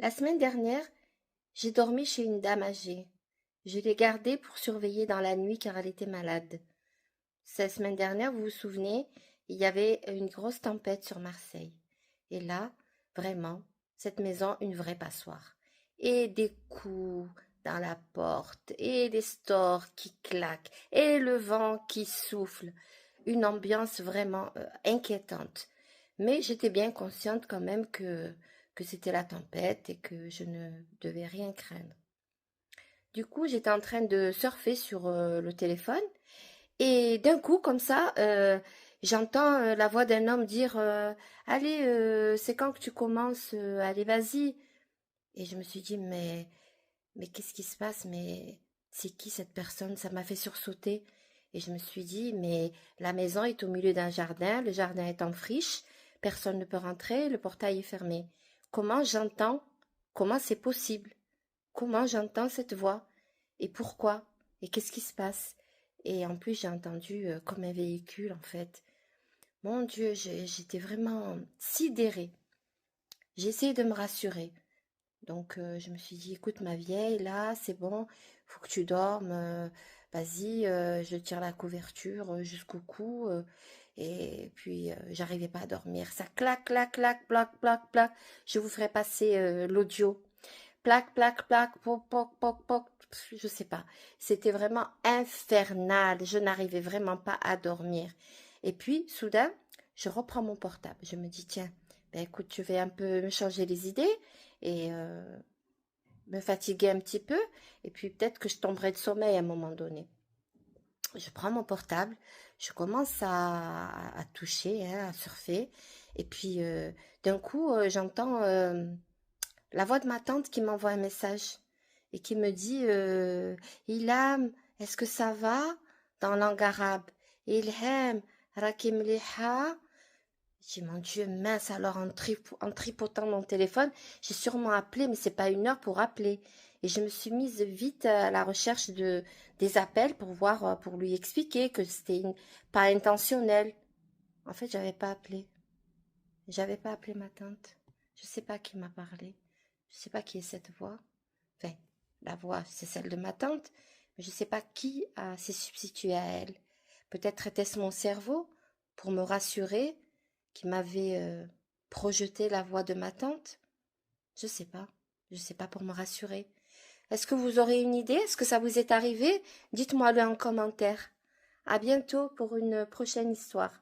La semaine dernière, j'ai dormi chez une dame âgée. Je l'ai gardée pour surveiller dans la nuit car elle était malade. Cette semaine dernière, vous vous souvenez, il y avait une grosse tempête sur Marseille. Et là, vraiment, cette maison, une vraie passoire. Et des coups dans la porte, et des stores qui claquent, et le vent qui souffle. Une ambiance vraiment inquiétante. Mais j'étais bien consciente quand même que c'était la tempête et que je ne devais rien craindre. Du coup, j'étais en train de surfer sur le téléphone et d'un coup, comme ça, j'entends la voix d'un homme dire allez, c'est quand que tu commences allez, vas-y. Et je me suis dit mais qu'est-ce qui se passe? Mais c'est qui cette personne? Ça m'a fait sursauter. Et je me suis dit mais la maison est au milieu d'un jardin, le jardin est en friche, personne ne peut rentrer, le portail est fermé. Comment j'entends? Comment c'est possible? Comment j'entends cette voix? Et pourquoi? Et qu'est-ce qui se passe? Et en plus, j'ai entendu comme un véhicule, en fait. Mon Dieu, j'étais vraiment sidérée. J'ai essayé de me rassurer. Donc, je me suis dit, écoute, ma vieille, là, c'est bon, faut que tu dormes. Vas-y, je tire la couverture jusqu'au cou. Et puis, j'arrivais pas à dormir. Ça claque, claque, claque, plaque, plaque, plaque. Je vous ferai passer l'audio. Plaque, plaque, plaque, poc, poc, poc, poc, je sais pas. C'était vraiment infernal. Je n'arrivais vraiment pas à dormir. Et puis, soudain, je reprends mon portable. Je me dis, tiens, ben écoute, je vais un peu me changer les idées et me fatiguer un petit peu. Et puis, peut-être que je tomberai de sommeil à un moment donné. Je prends mon portable, je commence à toucher, hein, à surfer. Et puis, d'un coup, j'entends la voix de ma tante qui m'envoie un message et qui me dit Ilham, est-ce que ça va? Dans langue arabe. Ilham, rakim liha. J'ai dit, mon Dieu, mince, alors en tripotant mon téléphone, j'ai sûrement appelé, mais c'est pas une heure pour appeler. Et je me suis mise vite à la recherche des appels pour voir, pour lui expliquer que pas intentionnel. En fait, j'avais pas appelé. J'avais pas appelé ma tante. Je sais pas qui m'a parlé. Je sais pas qui est cette voix. Enfin, la voix, c'est celle de ma tante, mais je sais pas qui s'est substitué à elle. Peut-être était-ce mon cerveau pour me rassurer qui m'avait projeté la voix de ma tante. Je sais pas. Je sais pas pour me rassurer. Est-ce que vous aurez une idée? Est-ce que ça vous est arrivé? Dites-moi-le en commentaire. À bientôt pour une prochaine histoire.